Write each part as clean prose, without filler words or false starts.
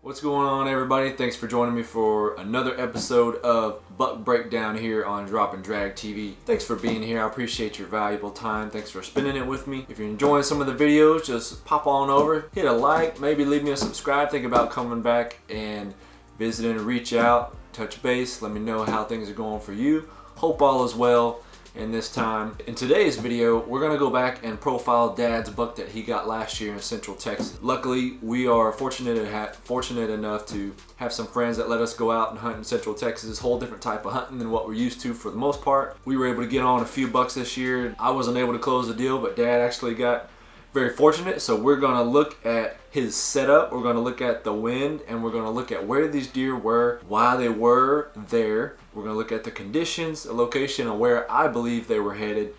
What's going on, everybody? Thanks for joining me for another episode of Buck Breakdown here on Drop and Drag TV. Thanks for being here. I appreciate your valuable time. Thanks for spending it with me. If you're enjoying some of the videos, just pop on over, hit a like, maybe leave me a subscribe. Think about coming back and visiting, reach out, touch base. Let me know how things are going for you. Hope all is well. And this time, in today's video, we're gonna go back and profile Dad's buck that he got last year in Central Texas. Luckily, we are fortunate enough to have some friends that let us go out and hunt in Central Texas. Whole different type of hunting than what we're used to for the most part. We were able to get on a few bucks this year. I wasn't able to close the deal, but Dad actually got very fortunate. So we're gonna look at his setup, we're gonna look at the wind, and we're gonna look at where these deer were, why they were there. We're gonna look at the conditions, the location, and where I believe they were headed,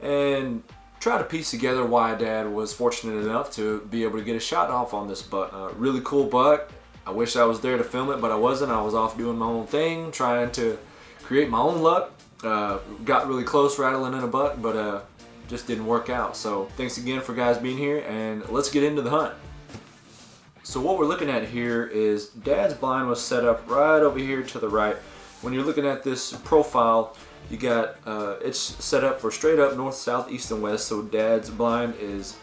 and try to piece together why Dad was fortunate enough to be able to get a shot off on this buck. Really cool buck. I wish I was there to film it, but I wasn't. I was off doing my own thing, trying to create my own luck. Got really close rattling in a buck, but just didn't work out. So thanks again for guys being here, and let's get into the hunt. So what we're looking at here is Dad's blind was set up right over here to the right. When you're looking at this profile, you got it's set up for straight up north, south, east, and west. So Dad's blind is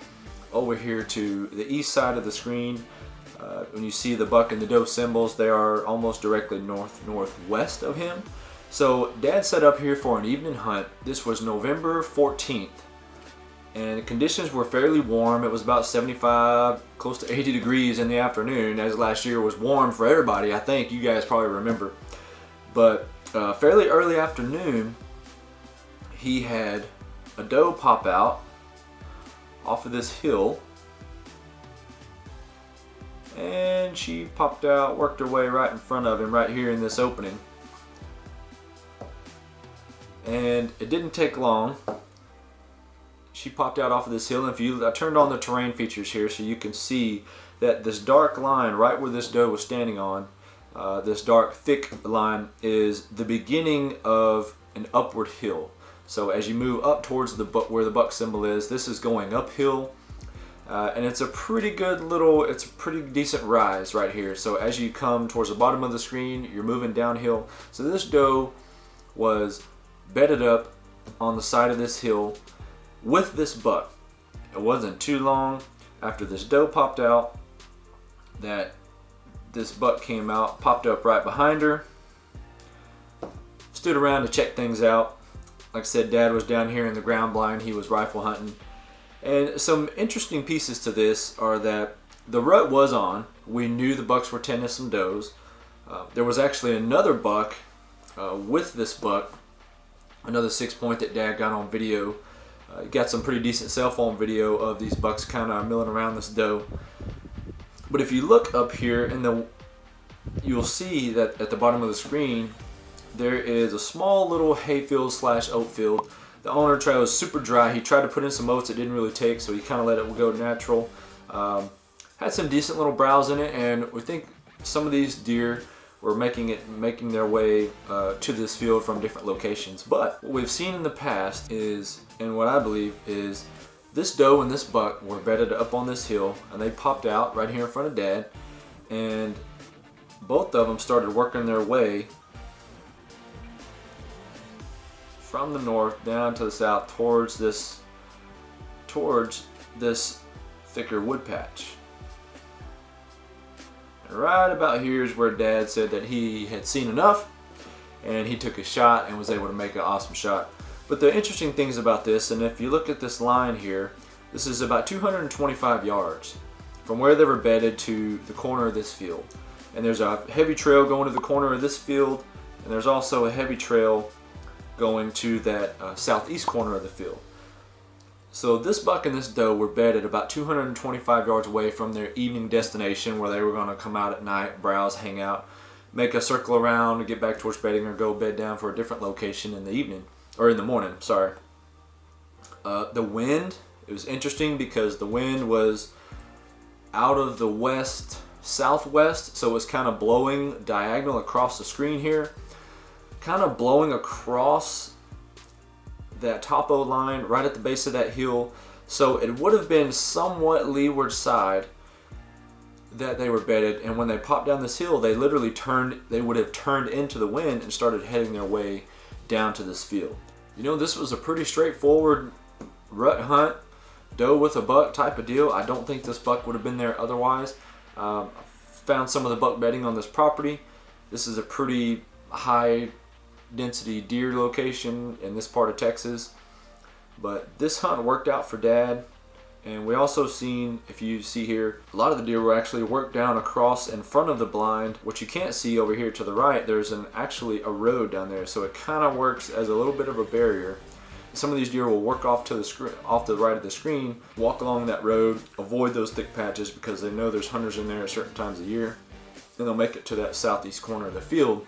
over here to the east side of the screen. When you see the buck and the doe symbols, they are almost directly northwest of him. So Dad set up here for an evening hunt. This was November 14th. And the conditions were fairly warm. It was about 75, close to 80 degrees in the afternoon, as last year was warm for everybody. I think you guys probably remember. But fairly early afternoon, he had a doe pop out off of this hill. And she popped out, worked her way right in front of him, right here in this opening. And it didn't take long. She popped out off of this hill, and I turned on the terrain features here so you can see that this dark line right where this doe was standing on, this dark thick line, is the beginning of an upward hill. So as you move up towards the buck, where the buck symbol is, this is going uphill, and it's a pretty decent rise right here. So as you come towards the bottom of the screen, you're moving downhill. So this doe was bedded up on the side of this hill with this buck. It wasn't too long after this doe popped out that this buck came out, popped up right behind her, stood around to check things out. Like I said, Dad was down here in the ground blind. He was rifle hunting. And some interesting pieces to this are that the rut was on. We knew the bucks were tending some does. There was actually another buck with this buck, another 6-point that Dad got on video. Got some pretty decent cell phone video of these bucks kind of milling around this doe. But if you look up here, you'll see that at the bottom of the screen, there is a small little hayfield slash oat field. The owner tried, it was super dry. He tried to put in some oats, it didn't really take, so he kind of let it go natural. Had some decent little browse in it, and we think some of these deer were making their way to this field from different locations. But what we've seen in the past is, and what I believe is, this doe and this buck were bedded up on this hill, and they popped out right here in front of Dad, and both of them started working their way from the north down to the south towards this thicker wood patch. Right about here is where Dad said that he had seen enough, and he took a shot and was able to make an awesome shot. But the interesting things about this, and if you look at this line here, this is about 225 yards from where they were bedded to the corner of this field. And there's a heavy trail going to the corner of this field, and there's also a heavy trail going to that southeast corner of the field. So this buck and this doe were bedded about 225 yards away from their evening destination, where they were going to come out at night, browse, hang out, make a circle around to get back towards bedding, or go bed down for a different location in the evening, or in the morning, sorry. The wind, it was interesting because the wind was out of the west southwest, so it was kind of blowing diagonal across the screen here, kind of blowing across that topo line right at the base of that hill. So it would have been somewhat leeward side that they were bedded, and when they popped down this hill, they literally would have turned into the wind and started heading their way down to this field. You know, this was a pretty straightforward rut hunt, doe with a buck type of deal. I don't think this buck would have been there otherwise. Found some of the buck bedding on this property. This is a pretty high density deer location in this part of Texas, but this hunt worked out for Dad. And we also seen, if you see here, a lot of the deer were actually worked down across in front of the blind. What you can't see over here to the right, there's actually a road down there, so it kind of works as a little bit of a barrier. Some of these deer will work off to the off the right of the screen, walk along that road, avoid those thick patches because they know there's hunters in there at certain times of year, and they'll make it to that southeast corner of the field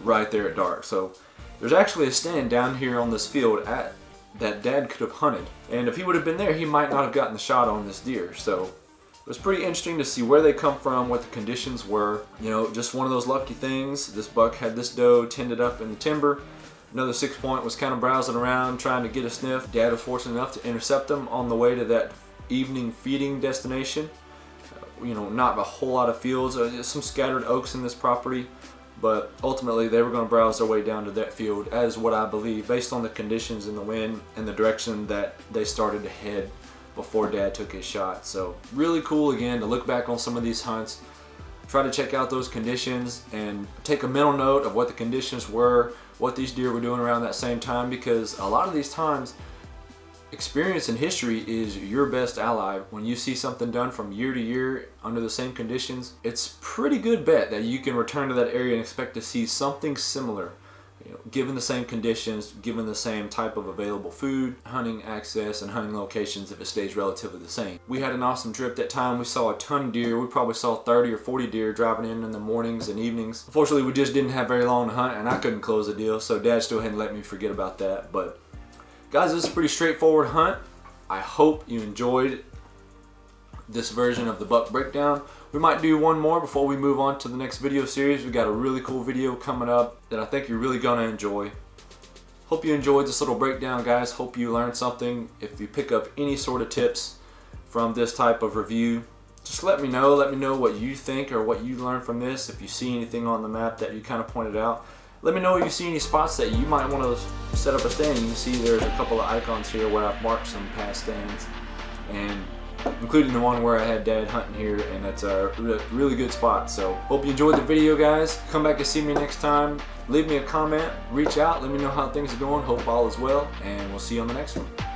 right there at dark. So there's actually a stand down here on this field that Dad could have hunted, and if he would have been there, he might not have gotten the shot on this deer. So it was pretty interesting to see where they come from, what the conditions were. You know, just one of those lucky things. This buck had this doe tended up in the timber. Another 6-point was kind of browsing around trying to get a sniff. Dad was fortunate enough to intercept him on the way to that evening feeding destination. You know, not a whole lot of fields, some scattered oaks in this property, but ultimately they were going to browse their way down to that field, as what I believe, based on the conditions and the wind and the direction that they started to head before Dad took his shot. So really cool again to look back on some of these hunts, try to check out those conditions and take a mental note of what the conditions were, what these deer were doing around that same time, because a lot of these times experience and history is your best ally. When you see something done from year to year under the same conditions, it's pretty good bet that you can return to that area and expect to see something similar, you know, given the same conditions, given the same type of available food, hunting access, and hunting locations if it stays relatively the same. We had an awesome trip that time. We saw a ton of deer. We probably saw 30 or 40 deer driving in the mornings and evenings. Unfortunately, we just didn't have very long to hunt, and I couldn't close the deal, so Dad still hadn't let me forget about that. But guys, this is a pretty straightforward hunt. I hope you enjoyed this version of the buck breakdown. We might do one more before we move on to the next video series. We got a really cool video coming up that I think you're really gonna enjoy. Hope you enjoyed this little breakdown, guys. Hope you learned something. If you pick up any sort of tips from this type of review, just let me know. Let me know what you think or what you learned from this. If you see anything on the map that you kind of pointed out, let me know if you see any spots that you might want to set up a stand. You can see there's a couple of icons here where I've marked some past stands, and including the one where I had Dad hunting here, and it's a really good spot. So hope you enjoyed the video, guys. Come back and see me next time. Leave me a comment, reach out, let me know how things are going. Hope all is well, and we'll see you on the next one.